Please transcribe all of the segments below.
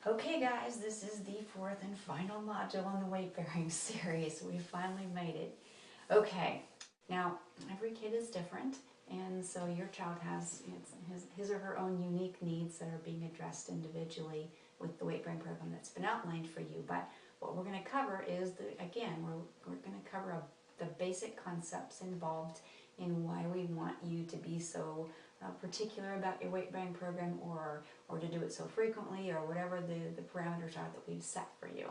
Okay guys, this is the fourth and final module in the weight bearing series. We finally made it. Okay, now every kid is different, and so your child has his or her own unique needs that are being addressed individually with the weight bearing program that's been outlined for you. But what we're going to cover is, we're going to cover the basic concepts involved in why we want you to be so particular about your weight bearing program, or to do it so frequently, or whatever the parameters are that we've set for you.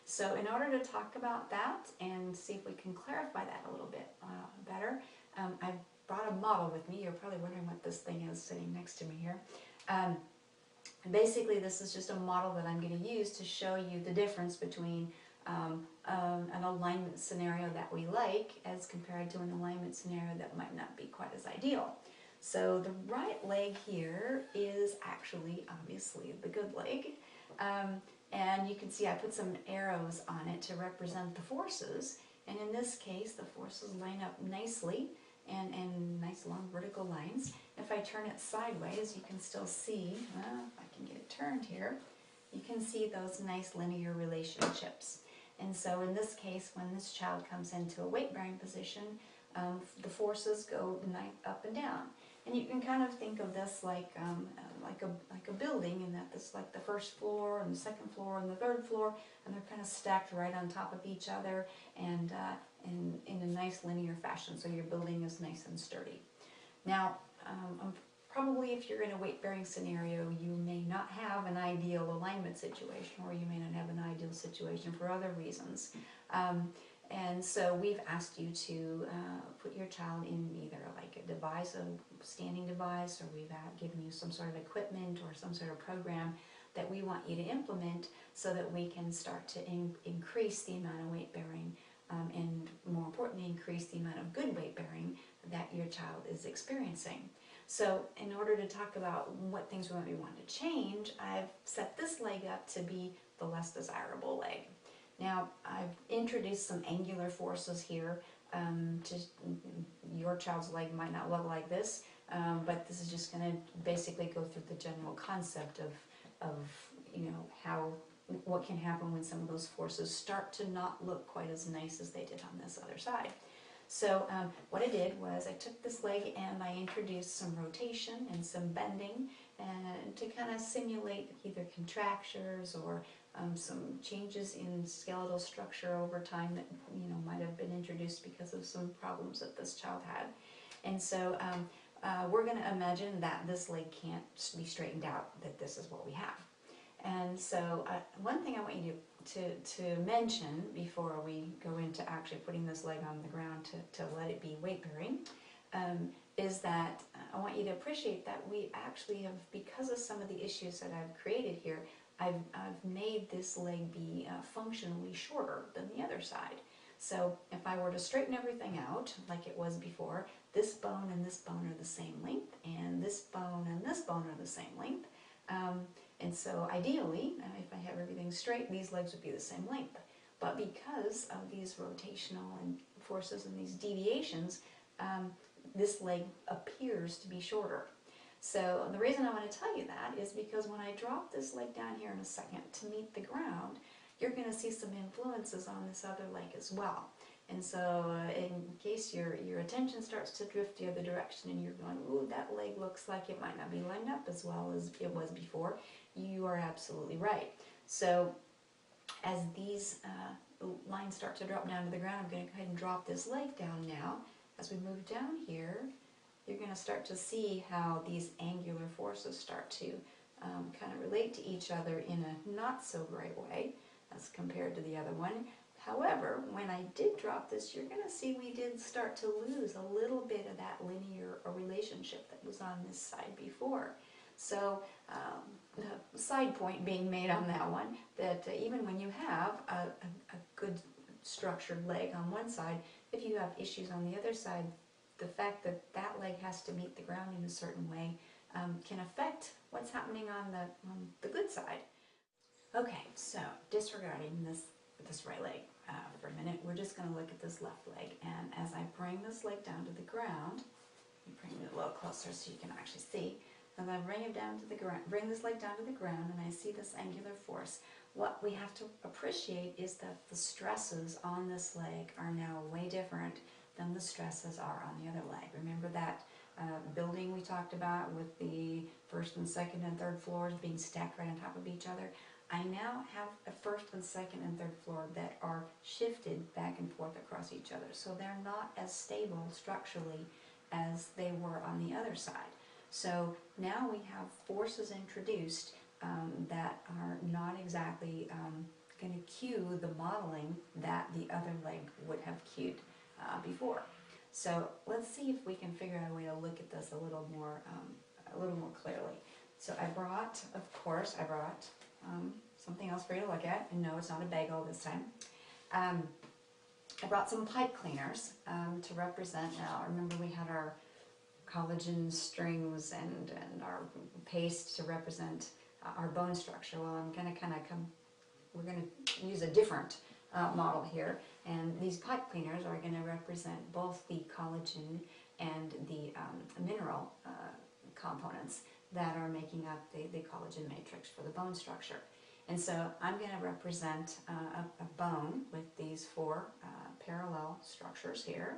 So in order to talk about that and see if we can clarify that a little bit better, I've brought a model with me. You're probably wondering what this thing is sitting next to me here. Basically, this is just a model that I'm going to use to show you the difference between an alignment scenario that we like as compared to an alignment scenario that might not be quite as ideal. So the right leg here is actually, obviously, the good leg. And you can see I put some arrows on it to represent the forces. And in this case, the forces line up nicely and nice long vertical lines. If I turn it sideways, you can still see, well, if I can get it turned here, you can see those nice linear relationships. And so in this case, when this child comes into a weight-bearing position, the forces go up and down. And you can kind of think of this like a building, in that this like the first floor and the second floor and the third floor, and they're kind of stacked right on top of each other, and in a nice linear fashion, so your building is nice and sturdy. Now, probably if you're in a weight-bearing scenario, you may not have an ideal alignment situation, or you may not have an ideal situation for other reasons. And so we've asked you to put your child in either like a device, a standing device, or we've given you some sort of equipment or some sort of program that we want you to implement, so that we can start to increase the amount of weight bearing, and more importantly, increase the amount of good weight bearing that your child is experiencing. So in order to talk about what things we want to change, I've set this leg up to be the less desirable leg. Now, I've introduced some angular forces here. Your child's leg might not look like this, but this is just going to basically go through the general concept of what can happen when some of those forces start to not look quite as nice as they did on this other side. So what I did was I took this leg and I introduced some rotation and some bending, and to kind of simulate either contractures or some changes in skeletal structure over time that might have been introduced because of some problems that this child had. And so we're going to imagine that this leg can't be straightened out, that this is what we have. And so one thing I want you to mention before we go into actually putting this leg on the ground to let it be weight bearing, is that I want you to appreciate that we actually have, because of some of the issues that I've created here, I've made this leg be functionally shorter than the other side. So if I were to straighten everything out like it was before, this bone and this bone are the same length, and this bone and this bone are the same length. And so ideally, if I have everything straight, these legs would be the same length. But because of these rotational and forces and these deviations, this leg appears to be shorter. So the reason I want to tell you that is because when I drop this leg down here in a second to meet the ground, you're going to see some influences on this other leg as well. And so in case your attention starts to drift the other direction and you're going, ooh, that leg looks like it might not be lined up as well as it was before, you are absolutely right. So as these lines start to drop down to the ground, I'm going to go ahead and drop this leg down now. As we move down here, you're going to start to see how these angular forces start to kind of relate to each other in a not so great way as compared to the other one. However, when I did drop this, you're going to see we did start to lose a little bit of that linear relationship that was on this side before. So the side point being made on that one, that even when you have a good structured leg on one side, if you have issues on the other side, the fact that that leg has to meet the ground in a certain way can affect what's happening on the good side. Okay, so disregarding this right leg for a minute, we're just going to look at this left leg. And as I bring this leg down to the ground, you bring it a little closer so you can actually see. as I bring it down to the ground, bring this leg down to the ground, and I see this angular force, what we have to appreciate is that the stresses on this leg are now way different than the stresses are on the other leg. Remember that building we talked about with the first and second and third floors being stacked right on top of each other? I now have a first and second and third floor that are shifted back and forth across each other. So they're not as stable structurally as they were on the other side. So now we have forces introduced that are not exactly going to cue the modeling that the other leg would have cued before. So let's see if we can figure out a way to look at this a little more clearly. So I brought something else for you to look at, and no, it's not a bagel this time. I brought some pipe cleaners to represent. Now, remember we had our collagen strings and our paste to represent our bone structure. Well, I'm going to we're going to use a different model here, and these pipe cleaners are going to represent both the collagen and the mineral components that are making up the collagen matrix for the bone structure. And so I'm going to represent a bone with these four parallel structures here,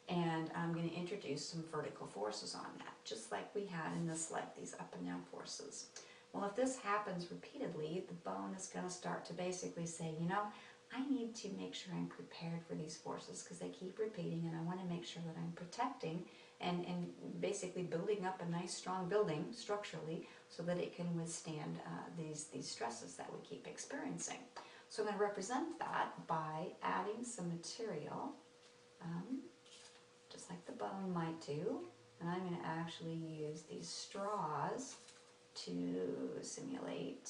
and I'm going to introduce some vertical forces on that, just like we had in this leg, these up and down forces. Well, if this happens repeatedly, the bone is going to start to basically say, you know, I need to make sure I'm prepared for these forces because they keep repeating, and I want to make sure that I'm protecting and basically building up a nice strong building structurally so that it can withstand these stresses that we keep experiencing. So I'm going to represent that by adding some material, just like the bone might do, and I'm going to actually use these straws to simulate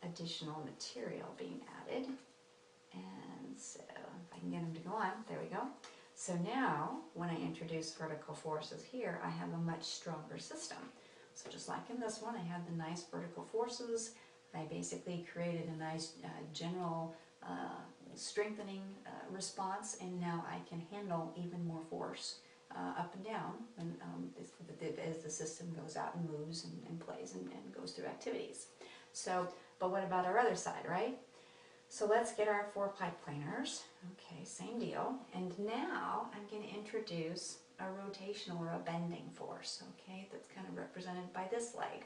additional material being added. And so if I can get them to go on, there we go. So now when I introduce vertical forces here, I have a much stronger system. So just like in this one, I had the nice vertical forces. I basically created a nice general strengthening response, and now I can handle even more force up and down when, as the system goes out and moves and plays and goes through activities. So, but what about our other side, right? So let's get our four pipe cleaners. Okay, same deal. And now I'm going to introduce a rotational or a bending force, okay, that's kind of represented by this leg.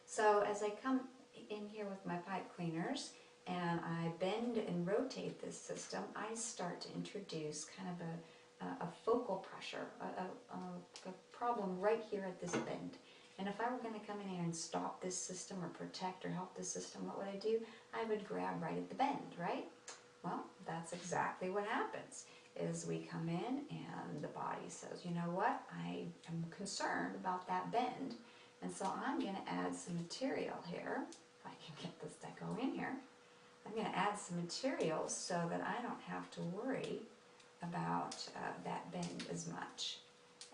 So as I come in here with my pipe cleaners and I bend and rotate this system, I start to introduce kind of a focal pressure, a problem right here at this bend. And if I were going to come in here and stop this system or protect or help this system, what would I do? I would grab right at the bend, right? Well, that's exactly what happens, is we come in and the body says, you know what, I am concerned about that bend, and so I'm going to add some material here. If I can get this to go in here, I'm going to add some materials so that I don't have to worry about that bend as much.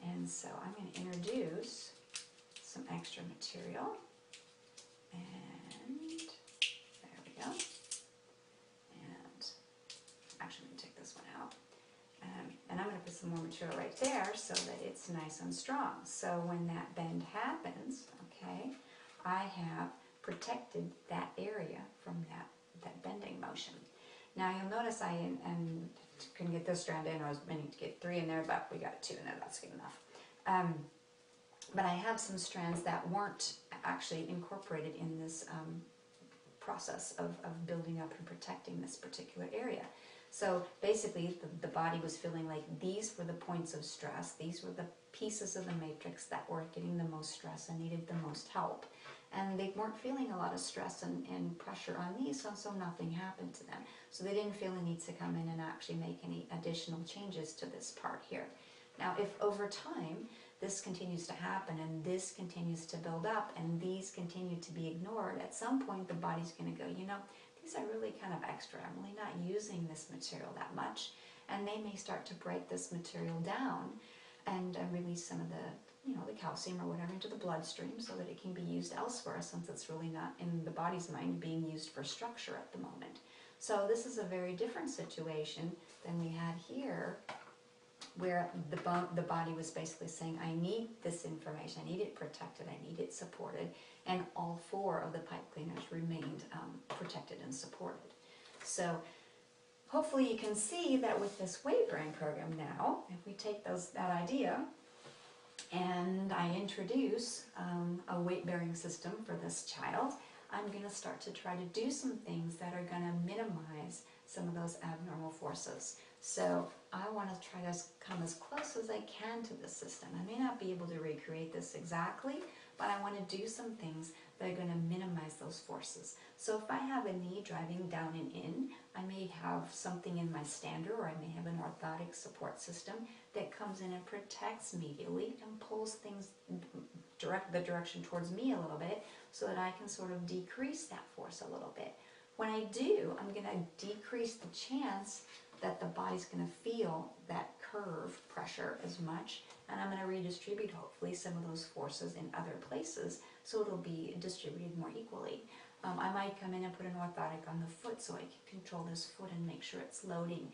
And so I'm going to introduce some extra material, and there we go. And actually, I'm going to take this one out, and I'm going to put some more material right there so that it's nice and strong. So when that bend happens, okay, I have protected that area from that bending motion. Now you'll notice I couldn't get this strand in. I was meaning to get 3 in there, but we got 2 in there. That's good enough. But I have some strands that weren't actually incorporated in this process of building up and protecting this particular area. So basically the body was feeling like these were the points of stress, these were the pieces of the matrix that were getting the most stress and needed the most help. And they weren't feeling a lot of stress and pressure on these, so nothing happened to them. So they didn't feel a need to come in and actually make any additional changes to this part here. Now if over time this continues to happen and this continues to build up and these continue to be ignored, at some point the body's going to go, you know, these are really kind of extra. I'm really not using this material that much. And they may start to break this material down and release some of the, you know, the calcium or whatever into the bloodstream so that it can be used elsewhere, since it's really not in the body's mind being used for structure at the moment. So this is a very different situation than we had here where the body was basically saying, I need this information, I need it protected, I need it supported, and all 4 of the pipe cleaners remained protected and supported. So hopefully you can see that with this weight-bearing program now, if we take that idea and I introduce a weight-bearing system for this child, I'm going to start to try to do some things that are going to minimize some of those abnormal forces. So I want to try to come as close as I can to this system. I may not be able to recreate this exactly, but I want to do some things that are going to minimize those forces. So if I have a knee driving down and in, I may have something in my stander, or I may have an orthotic support system that comes in and protects medially and pulls things the direction towards me a little bit, so that I can sort of decrease that force a little bit. When I do, I'm going to decrease the chance that the body's going to feel that curve pressure as much, and I'm going to redistribute hopefully some of those forces in other places, so it'll be distributed more equally. I might come in and put an orthotic on the foot so I can control this foot and make sure it's loading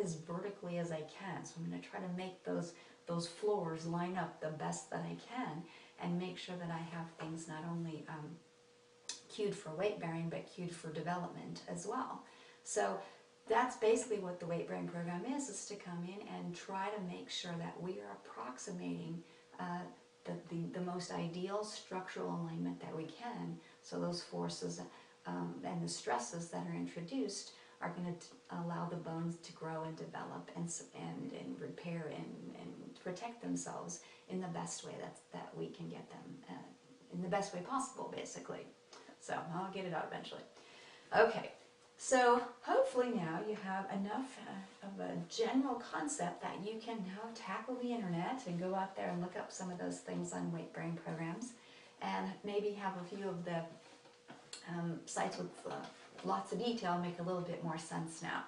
as vertically as I can. So I'm going to try to make those floors line up the best that I can, and make sure that I have things not only cued for weight bearing, but cued for development as well. So that's basically what the weight bearing program is to come in and try to make sure that we are approximating the most ideal structural alignment that we can, so those forces and the stresses that are introduced are going to allow the bones to grow and develop and repair and protect themselves in the best way that we can get them, in the best way possible, basically. So I'll get it out eventually. Okay, so hopefully now you have enough of a general concept that you can now tackle the internet and go out there and look up some of those things on weight-bearing programs, and maybe have a few of the sites with lots of detail make a little bit more sense now.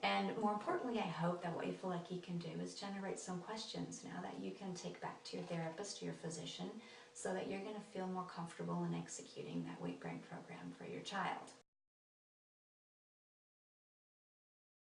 And more importantly, I hope that what you feel like you can do is generate some questions now that you can take back to your therapist or your physician, so that you're going to feel more comfortable in executing that weight-bearing program for your child.